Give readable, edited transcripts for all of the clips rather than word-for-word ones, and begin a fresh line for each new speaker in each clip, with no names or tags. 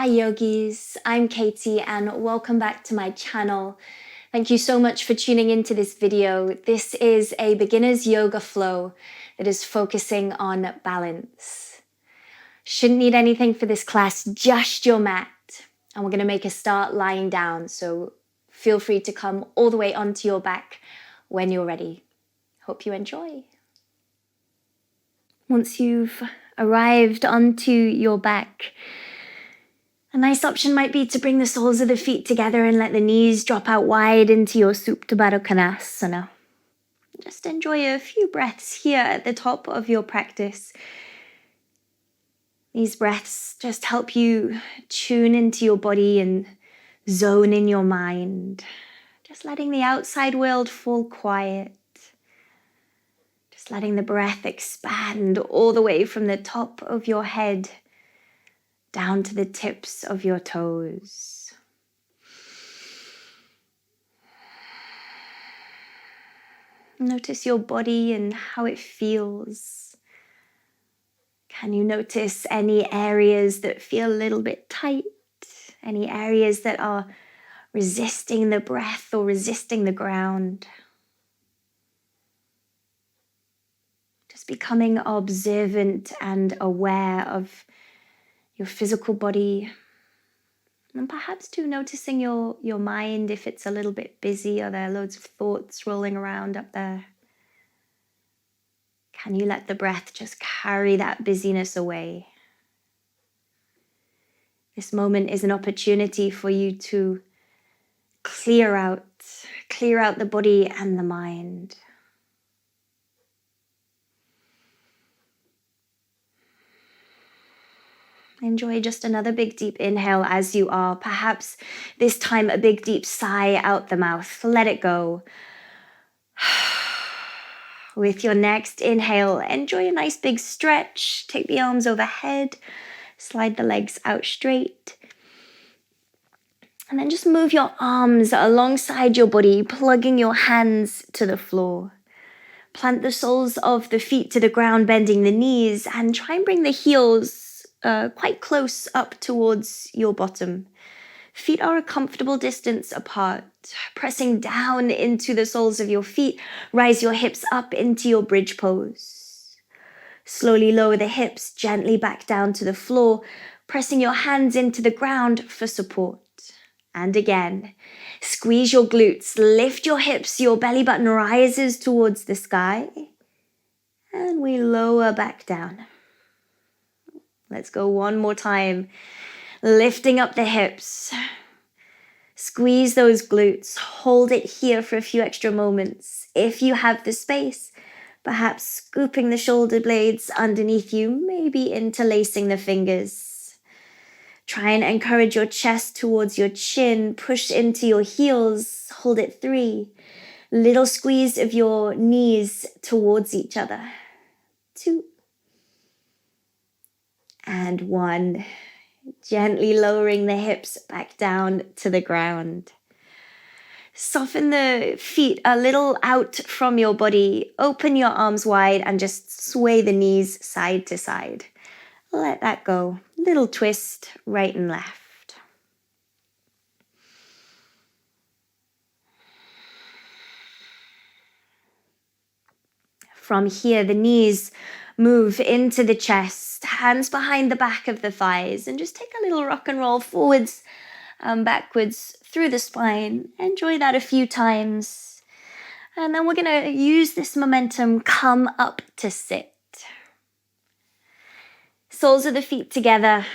Hi yogis, I'm Katie and welcome back to my channel. Thank you so much for tuning into this video. This is a beginner's yoga flow that is focusing on balance. Shouldn't need anything for this class, just your mat. And we're going to make a start lying down, so feel free to come all the way onto your back when you're ready. Hope you enjoy. Once you've arrived onto your back, a nice option might be to bring the soles of the feet together and let the knees drop out wide into your Supta Baddha Konasana. Just enjoy a few breaths here at the top of your practice. These breaths just help you tune into your body and zone in your mind. Just letting the outside world fall quiet. Just letting the breath expand all the way from the top of your head down to the tips of your toes. Notice your body and how it feels. Can you notice any areas that feel a little bit tight? Any areas that are resisting the breath or resisting the ground? Just becoming observant and aware of your physical body, and perhaps too noticing your mind if it's a little bit busy or there are loads of thoughts rolling around up there. Can you let the breath just carry that busyness away? This moment is an opportunity for you to clear out the body and the mind. Enjoy just another big deep inhale as you are. Perhaps this time a big deep sigh out the mouth. Let it go. With your next inhale, enjoy a nice big stretch. Take the arms overhead. Slide the legs out straight. And then just move your arms alongside your body, plugging your hands to the floor. Plant the soles of the feet to the ground, bending the knees, and try and bring the heels quite close up towards your bottom. Feet are a comfortable distance apart. Pressing down into the soles of your feet, rise your hips up into your bridge pose. Slowly lower the hips gently back down to the floor, pressing your hands into the ground for support. And again, squeeze your glutes, lift your hips, your belly button rises towards the sky, and we lower back down. Let's go one more time. Lifting up the hips. Squeeze those glutes. Hold it here for a few extra moments. If you have the space, perhaps scooping the shoulder blades underneath you, maybe interlacing the fingers. Try and encourage your chest towards your chin. Push into your heels. Hold it 3. Little squeeze of your knees towards each other. 2. And 1, gently lowering the hips back down to the ground. Soften the feet a little out from your body. Open your arms wide and just sway the knees side to side. Let that go. Little twist right and left. From here, the knees move into the chest, hands behind the back of the thighs, and just take a little rock and roll forwards and backwards through the spine. Enjoy that a few times. And then we're going to use this momentum, come up to sit. Soles of the feet together.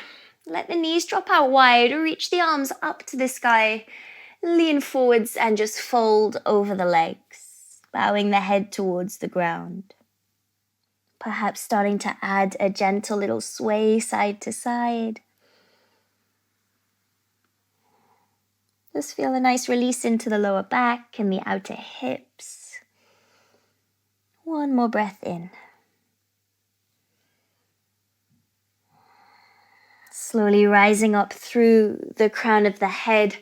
Let the knees drop out wide, reach the arms up to the sky, lean forwards and just fold over the legs, bowing the head towards the ground. Perhaps starting to add a gentle little sway side to side. Just feel a nice release into the lower back and the outer hips. One more breath in. Slowly rising up through the crown of the head.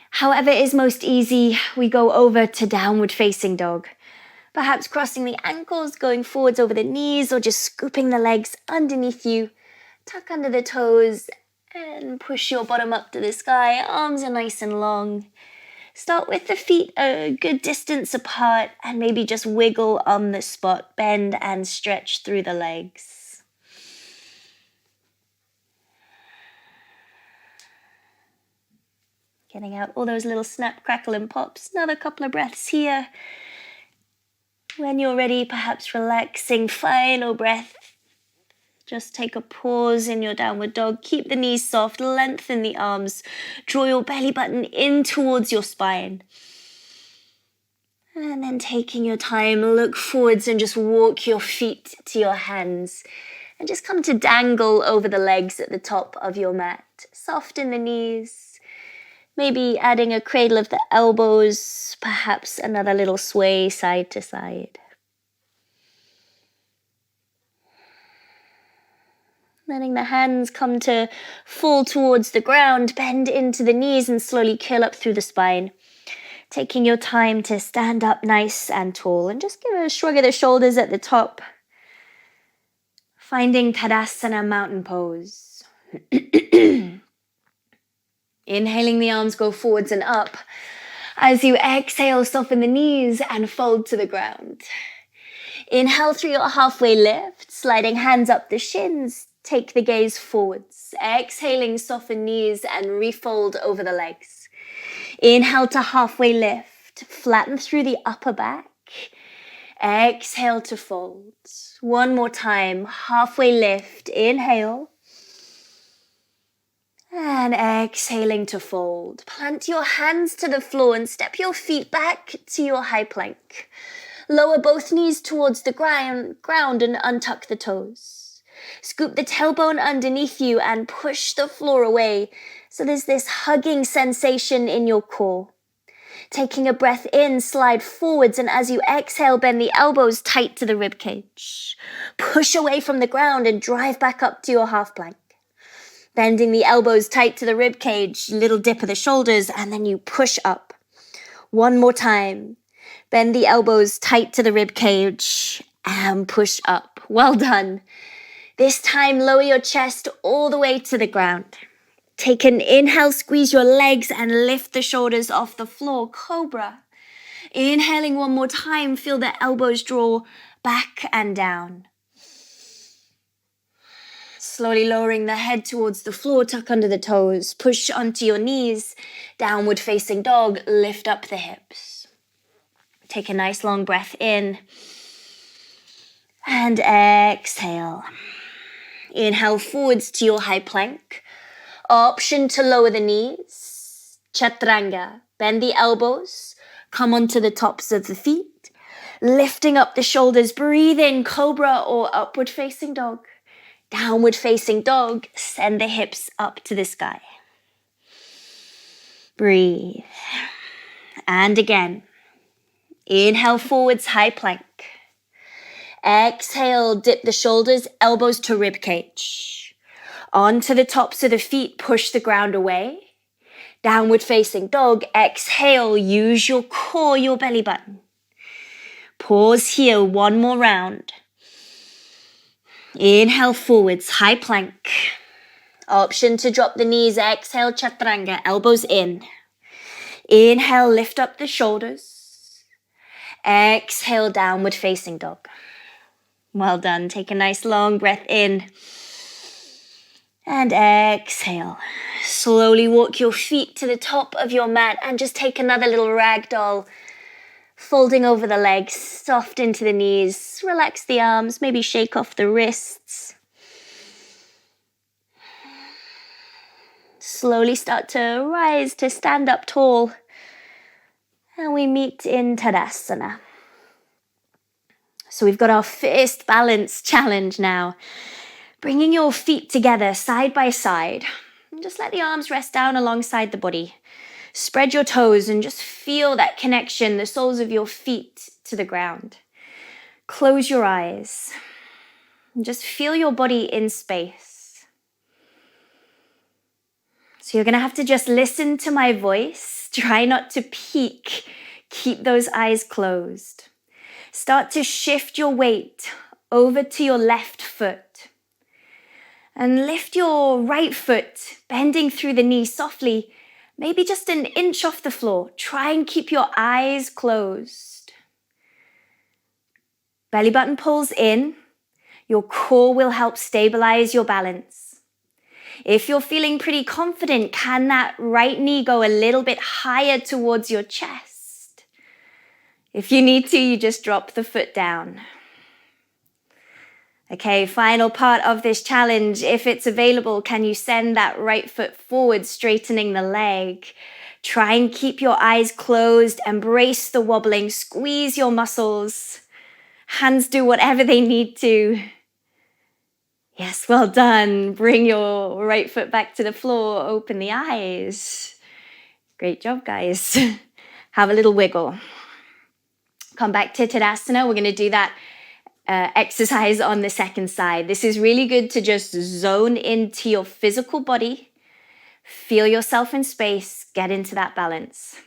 However is most easy, we go over to downward facing dog. Perhaps crossing the ankles, going forwards over the knees, or just scooping the legs underneath you. Tuck under the toes And push your bottom up to the sky. Arms are nice and long. Start with the feet a good distance apart and maybe just wiggle on the spot. Bend and stretch through the legs. Getting out all those little snap, crackle and pops. Another couple of breaths here. When you're ready, perhaps relaxing, final breath. Just take a pause in your downward dog. Keep the knees soft, lengthen the arms. Draw your belly button in towards your spine. And then taking your time, look forwards and just walk your feet to your hands. And just come to dangle over the legs at the top of your mat. Soften the knees. Maybe adding a cradle of the elbows, perhaps another little sway side to side. Letting the hands come to fall towards the ground, bend into the knees and slowly curl up through the spine. Taking your time to stand up nice and tall and just give a shrug of the shoulders at the top. Finding Tadasana mountain pose. Inhaling, the arms go forwards and up. As you exhale, soften the knees and fold to the ground. Inhale through your halfway lift, sliding hands up the shins. Take the gaze forwards. Exhaling, soften knees and refold over the legs. Inhale to halfway lift. Flatten through the upper back. Exhale to fold. One more time. Halfway lift. Inhale. And exhaling to fold. Plant your hands to the floor and step your feet back to your high plank. Lower both knees towards the ground and untuck the toes. Scoop the tailbone underneath you and push the floor away. So there's this hugging sensation in your core. Taking a breath in, slide forwards, and as you exhale, bend the elbows tight to the ribcage. Push away from the ground and drive back up to your half plank. Bending the elbows tight to the ribcage, little dip of the shoulders, and then you push up. One more time. Bend the elbows tight to the ribcage and push up. Well done. This time, lower your chest all the way to the ground. Take an inhale, squeeze your legs and lift the shoulders off the floor, cobra. Inhaling one more time, feel the elbows draw back and down. Slowly lowering the head towards the floor, tuck under the toes, push onto your knees, downward facing dog, lift up the hips. Take a nice long breath in and exhale. Inhale forwards to your high plank. Option to lower the knees. Chaturanga. Bend the elbows. Come onto the tops of the feet. Lifting up the shoulders. Breathe in cobra or upward facing dog. Downward facing dog. Send the hips up to the sky. Breathe. And again. Inhale forwards, high plank. Exhale, dip the shoulders, elbows to rib cage. Onto the tops of the feet, push the ground away. Downward facing dog. Exhale, use your core, your belly button. Pause here, one more round. Inhale forwards, high plank. Option to drop the knees. Exhale, chaturanga, elbows in. Inhale, lift up the shoulders. Exhale, downward facing dog. Well done. Take a nice long breath in. And exhale. Slowly walk your feet to the top of your mat and just take another little ragdoll. Folding over the legs, soft into the knees. Relax the arms, maybe shake off the wrists. Slowly start to rise to stand up tall. And we meet in Tadasana. So we've got our fist balance challenge now. Bringing your feet together side by side. And just let the arms rest down alongside the body. Spread your toes and just feel that connection, the soles of your feet to the ground. Close your eyes. And just feel your body in space. So you're going to have to just listen to my voice. Try not to peek. Keep those eyes closed. Start to shift your weight over to your left foot. And lift your right foot, bending through the knee softly, maybe just an inch off the floor. Try and keep your eyes closed. Belly button pulls in. Your core will help stabilize your balance. If you're feeling pretty confident, can that right knee go a little bit higher towards your chest? If you need to, you just drop the foot down. Okay, final part of this challenge. If it's available, can you send that right foot forward, straightening the leg? Try and keep your eyes closed, embrace the wobbling, squeeze your muscles. Hands do whatever they need to. Yes, well done. Bring your right foot back to the floor. Open the eyes. Great job, guys. Have a little wiggle. Come back to Tadasana. We're going to do that exercise on the second side. This is really good to just zone into your physical body. Feel yourself in space. Get into that balance.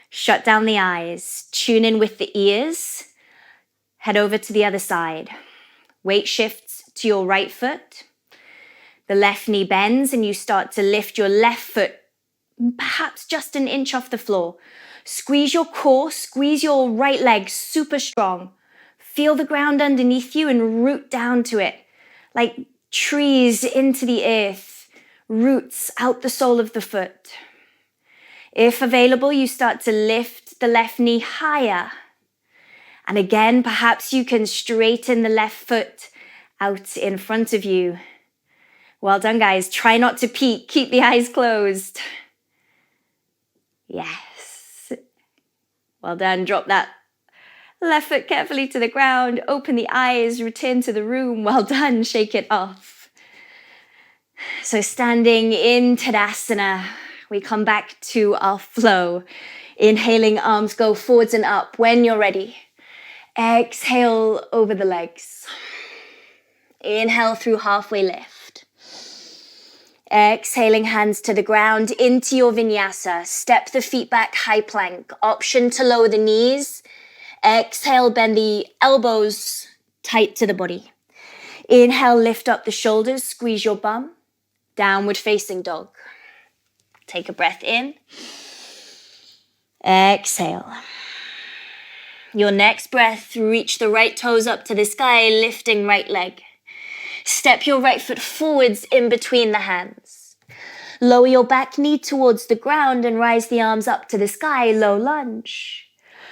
Shut down the eyes. Tune in with the ears. Head over to the other side. Weight shifts to your right foot. The left knee bends and you start to lift your left foot, perhaps just an inch off the floor. Squeeze your core, squeeze your right leg super strong. Feel the ground underneath you and root down to it. Like trees into the earth, roots out the sole of the foot. If available, you start to lift the left knee higher. And again, perhaps you can straighten the left foot out in front of you. Well done, guys. Try not to peek. Keep the eyes closed. Yes. Well done. Drop that left foot carefully to the ground. Open the eyes. Return to the room. Well done. Shake it off. So standing in Tadasana, we come back to our flow. Inhaling, arms go forwards and up when you're ready. Exhale over the legs. Inhale through halfway lift. Exhaling, hands to the ground into your vinyasa. Step the feet back, high plank. Option to lower the knees. Exhale, bend the elbows tight to the body. Inhale, lift up the shoulders, squeeze your bum. Downward facing dog. Take a breath in. Exhale. Your next breath, reach the right toes up to the sky, lifting right leg. Step your right foot forwards in between the hands. Lower your back knee towards the ground and rise the arms up to the sky, low lunge.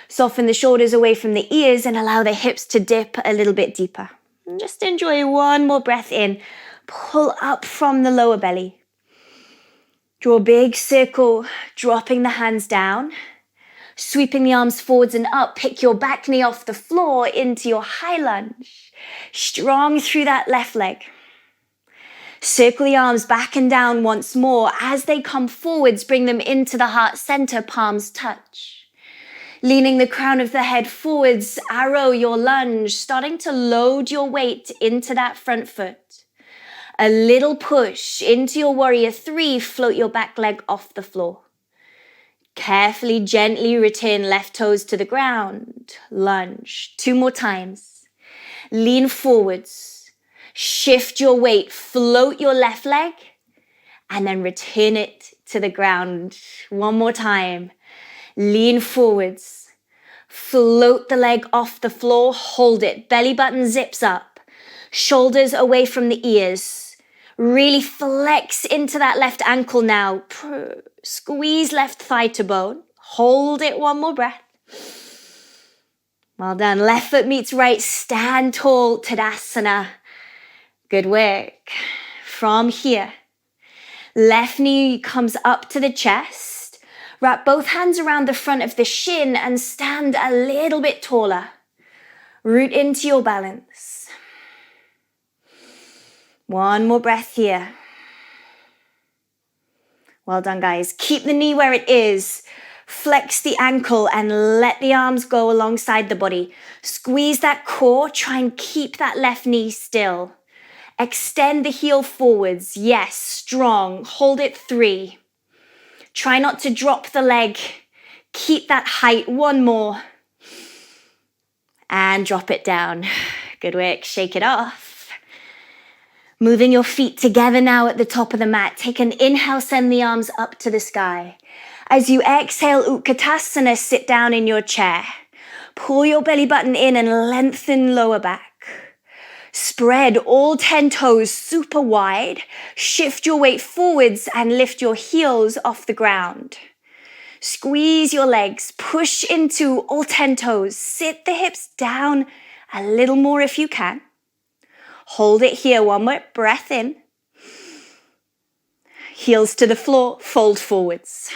Soften the shoulders away from the ears and allow the hips to dip a little bit deeper. And just enjoy one more breath in. Pull up from the lower belly. Draw a big circle, dropping the hands down. Sweeping the arms forwards and up, pick your back knee off the floor into your high lunge. Strong through that left leg. Circle the arms back and down once more. As they come forwards, bring them into the heart center, palms touch. Leaning the crown of the head forwards, arrow your lunge, starting to load your weight into that front foot. A little push into your warrior three, float your back leg off the floor. Carefully, gently return left toes to the ground. Lunge. 2 more times. Lean forwards. Shift your weight. Float your left leg. And then return it to the ground. 1 more time. Lean forwards. Float the leg off the floor. Hold it. Belly button zips up. Shoulders away from the ears. Really flex into that left ankle now. Squeeze left thigh to bone. Hold it 1 more breath. Well done. Left foot meets right. Stand tall. Tadasana. Good work. From here, left knee comes up to the chest. Wrap both hands around the front of the shin and stand a little bit taller. Root into your balance. 1 more breath here. Well done, guys. Keep the knee where it is. Flex the ankle and let the arms go alongside the body. Squeeze that core. Try and keep that left knee still. Extend the heel forwards. Yes, strong. Hold it 3. Try not to drop the leg. Keep that height. 1 more. And drop it down. Good work. Shake it off. Moving your feet together now at the top of the mat. Take an inhale, send the arms up to the sky. As you exhale, Utkatasana, sit down in your chair. Pull your belly button in and lengthen lower back. Spread all 10 toes super wide. Shift your weight forwards and lift your heels off the ground. Squeeze your legs, push into all 10 toes. Sit the hips down a little more if you can. Hold it here, one more breath in. Heels to the floor, fold forwards.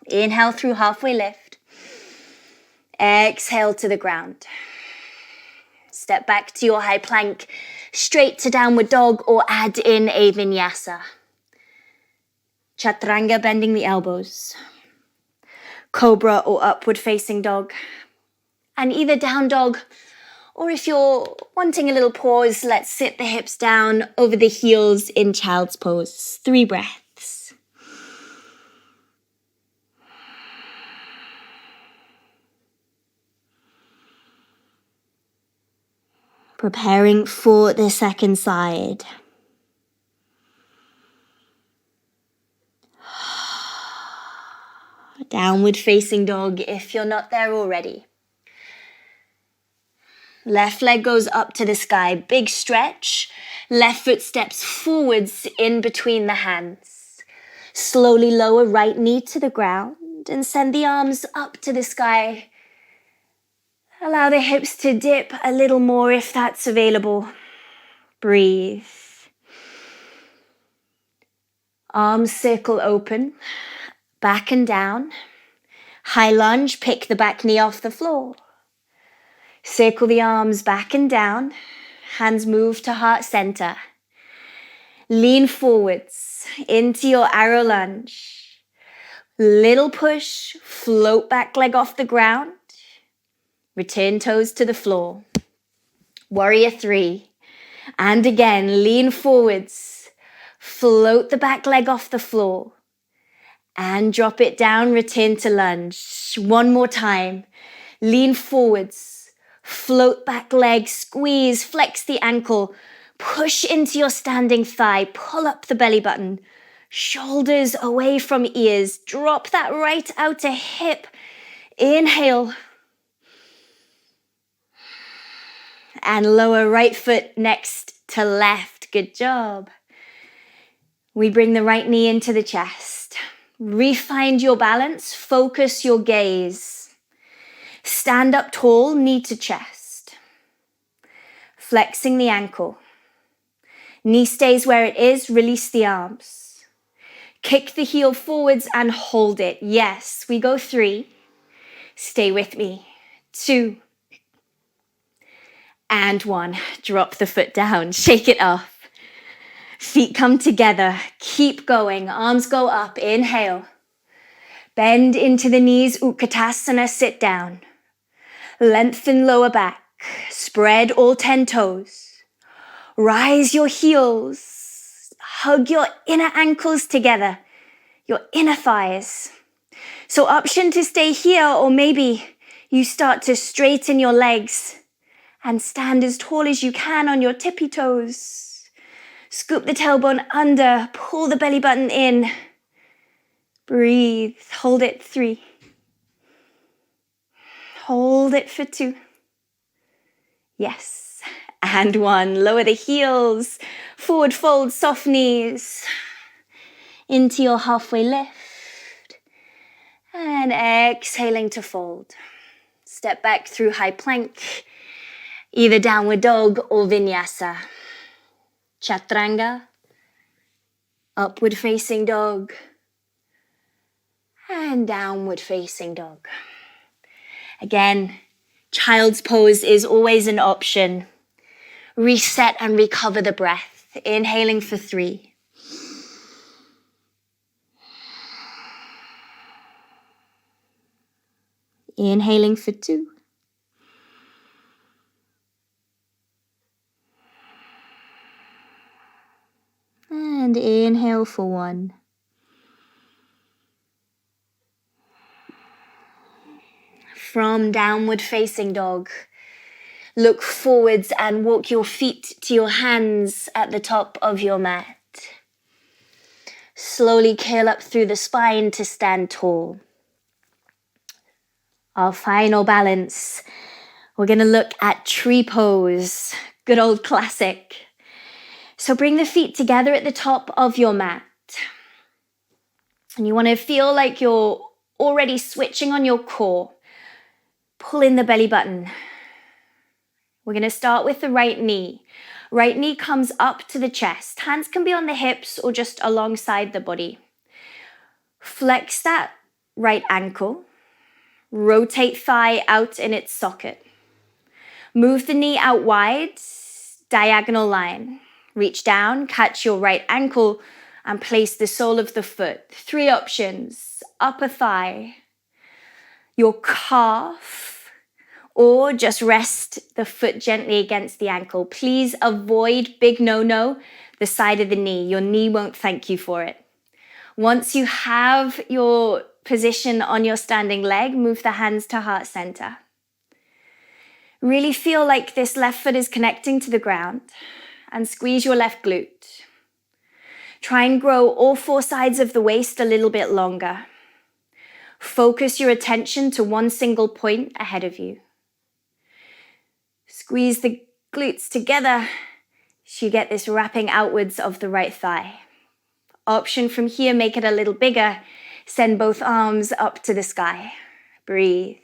Inhale through halfway lift. Exhale to the ground. Step back to your high plank, straight to downward dog, or add in a vinyasa. Chaturanga, bending the elbows. Cobra or upward facing dog. And either down dog, or if you're wanting a little pause, let's sit the hips down over the heels in child's pose. 3 breaths. Preparing for the second side. Downward facing dog if you're not there already. Left leg goes up to the sky, big stretch. Left foot steps forwards in between the hands. Slowly lower right knee to the ground and send the arms up to the sky. Allow the hips to dip a little more if that's available. Breathe. Arms circle open, back and down. High lunge, pick the back knee off the floor. Circle the arms back and down. Hands move to heart center. Lean forwards into your arrow lunge. Little push, float back leg off the ground. Return toes to the floor. Warrior 3. And again, lean forwards. Float the back leg off the floor. And drop it down, return to lunge. One more time. Lean forwards. Float back leg, squeeze, flex the ankle. Push into your standing thigh. Pull up the belly button. Shoulders away from ears. Drop that right outer hip. Inhale. And lower right foot next to left. Good job. We bring the right knee into the chest. Refind your balance. Focus your gaze. Stand up tall, knee to chest. Flexing the ankle. Knee stays where it is. Release the arms. Kick the heel forwards and hold it. Yes, we go 3. Stay with me. 2. And 1. Drop the foot down. Shake it off. Feet come together. Keep going. Arms go up. Inhale. Bend into the knees. Utkatasana. Sit down. Lengthen lower back. Spread all 10 toes. Rise your heels. Hug your inner ankles together. Your inner thighs. So option to stay here, or maybe you start to straighten your legs and stand as tall as you can on your tippy toes. Scoop the tailbone under, pull the belly button in. Breathe, hold it 3. Hold it for 2. Yes, and 1. Lower the heels, forward fold, soft knees. Into your halfway lift. And exhaling to fold. Step back through high plank. Either downward dog or vinyasa. Chaturanga, upward facing dog, and downward facing dog. Again, child's pose is always an option. Reset and recover the breath. Inhaling for 3. Inhaling for 2. And inhale for 1. From downward facing dog, Look forwards and walk your feet to your hands at the top of your mat. Slowly curl up through the spine to stand tall. Our final balance. We're going to look at tree pose. Good old classic. So bring the feet together at the top of your mat. And you want to feel like you're already switching on your core. Pull in the belly button. We're going to start with the right knee. Right knee comes up to the chest. Hands can be on the hips or just alongside the body. Flex that right ankle. Rotate thigh out in its socket. Move the knee out wide, diagonal line. Reach down, catch your right ankle and place the sole of the foot. 3 options: upper thigh, your calf, or just rest the foot gently against the ankle. Please avoid, big no-no, the side of the knee. Your knee won't thank you for it. Once you have your position on your standing leg, move the hands to heart center. Really feel like this left foot is connecting to the ground and squeeze your left glute. Try and grow all 4 sides of the waist a little bit longer. Focus your attention to one single point ahead of you. Squeeze the glutes together so you get this wrapping outwards of the right thigh. Option from here, make it a little bigger. Send both arms up to the sky. Breathe.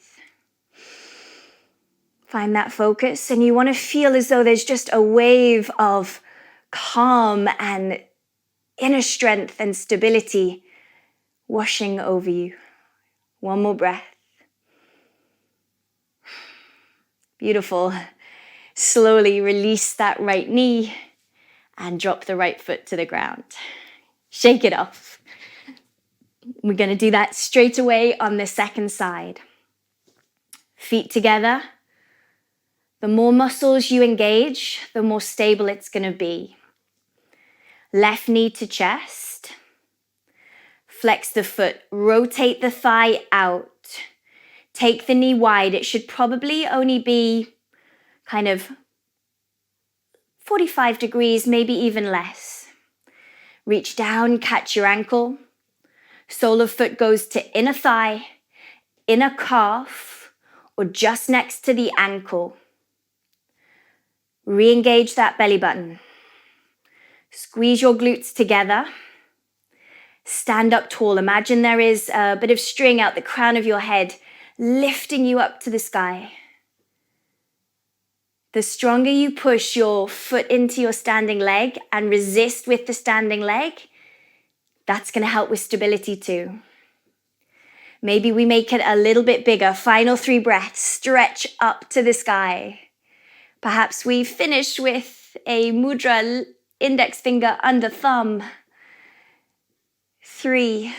Find that focus, and you want to feel as though there's just a wave of calm and inner strength and stability washing over you. One more breath. Beautiful. Slowly release that right knee and drop the right foot to the ground. Shake it off. We're going to do that straight away on the second side. Feet together. The more muscles you engage, the more stable it's going to be. Left knee to chest. Flex the foot. Rotate the thigh out. Take the knee wide. It should probably only be kind of 45 degrees, maybe even less. Reach down, catch your ankle. Sole of foot goes to inner thigh, inner calf, or just next to the ankle. Re-engage that belly button. Squeeze your glutes together. Stand up tall. Imagine there is a bit of string out the crown of your head, lifting you up to the sky. The stronger you push your foot into your standing leg and resist with the standing leg, that's going to help with stability too. Maybe we make it a little bit bigger. Final 3 breaths. Stretch up to the sky. Perhaps we finish with a mudra, index finger under thumb. 3.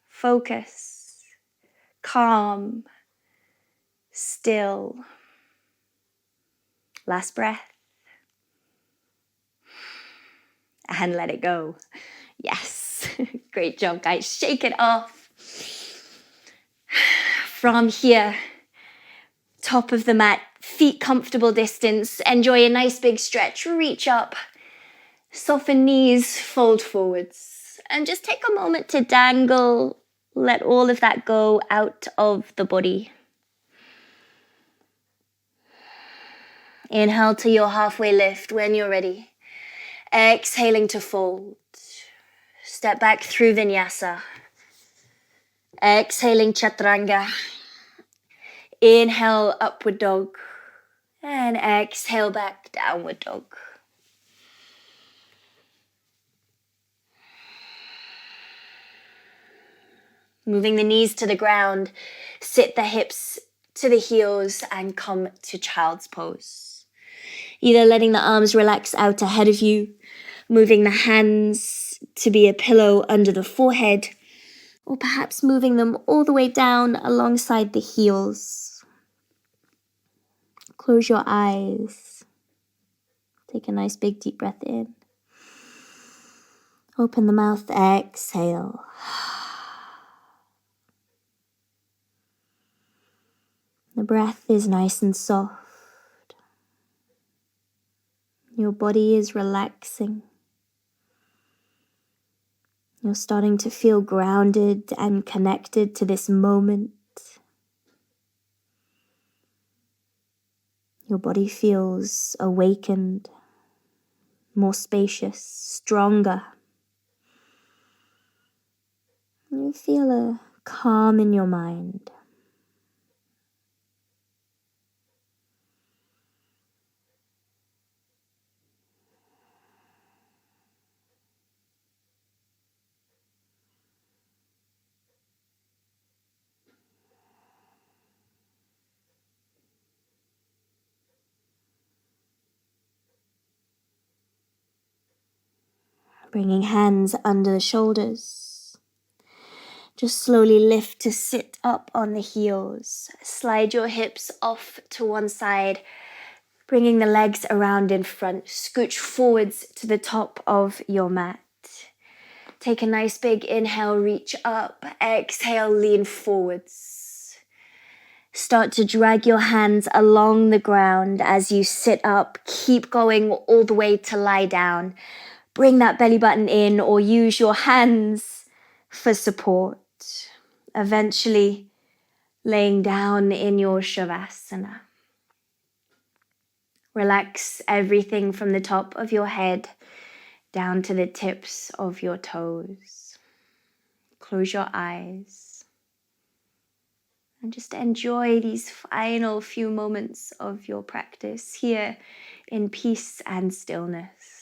Focus. Calm. Still. Last breath. And let it go. Yes. Great job, guys. Shake it off. From here, top of the mat, feet comfortable distance. Enjoy a nice big stretch. Reach up. Soften knees, fold forwards. And just take a moment to dangle. Let all of that go out of the body. Inhale to your halfway lift when you're ready. Exhaling to fold. Step back through Vinyasa. Exhaling Chaturanga. Inhale, upward dog. And exhale back, downward dog. Moving the knees to the ground. Sit the hips to the heels and come to child's pose. Either letting the arms relax out ahead of you, moving the hands to be a pillow under the forehead, or perhaps moving them all the way down alongside the heels. Close your eyes. Take a nice big deep breath in. Open the mouth, exhale. The breath is nice and soft. Your body is relaxing. You're starting to feel grounded and connected to this moment. Your body feels awakened, more spacious, stronger. You feel a calm in your mind. Bringing hands under the shoulders. Just slowly lift to sit up on the heels. Slide your hips off to one side, bringing the legs around in front. Scooch forwards to the top of your mat. Take a nice big inhale, reach up. Exhale, lean forwards. Start to drag your hands along the ground as you sit up. Keep going all the way to lie down. Bring that belly button in or use your hands for support. Eventually laying down in your Shavasana. Relax everything from the top of your head down to the tips of your toes. Close your eyes and just enjoy these final few moments of your practice here in peace and stillness.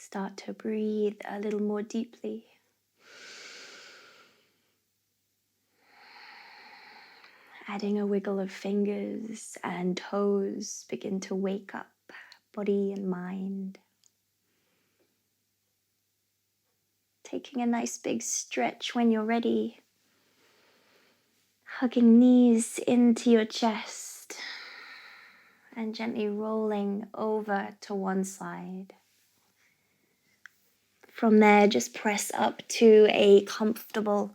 Start to breathe a little more deeply. Adding a wiggle of fingers and toes, begin to wake up body and mind. Taking a nice big stretch when you're ready. Hugging knees into your chest and gently rolling over to one side. From there, just press up to a comfortable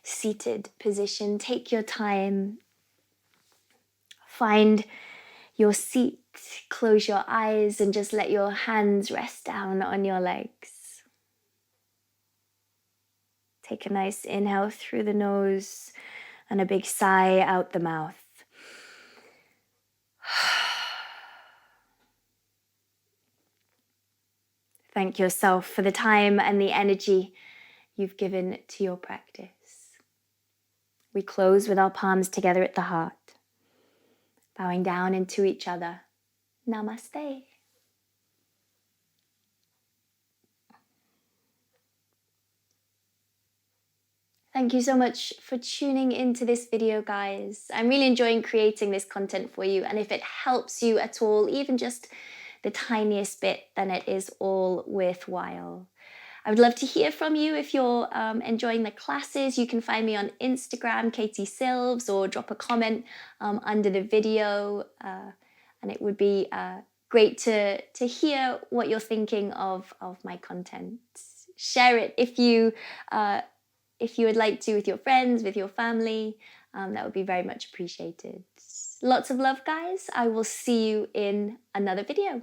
seated position. Take your time. Find your seat. Close your eyes and just let your hands rest down on your legs. Take a nice inhale through the nose and a big sigh out the mouth. Thank yourself for the time and the energy you've given to your practice. We close with our palms together at the heart, bowing down into each other. Namaste. Thank you so much for tuning into this video, guys. I'm really enjoying creating this content for you, and if it helps you at all, even just the tiniest bit, then it is all worthwhile. I would love to hear from you if you're enjoying the classes. You can find me on Instagram, Katie Silves, or drop a comment under the video, and it would be great to hear what you're thinking of my content. Share it if you would like to with your friends, with your family. That would be very much appreciated. Lots of love, guys. I will see you in another video.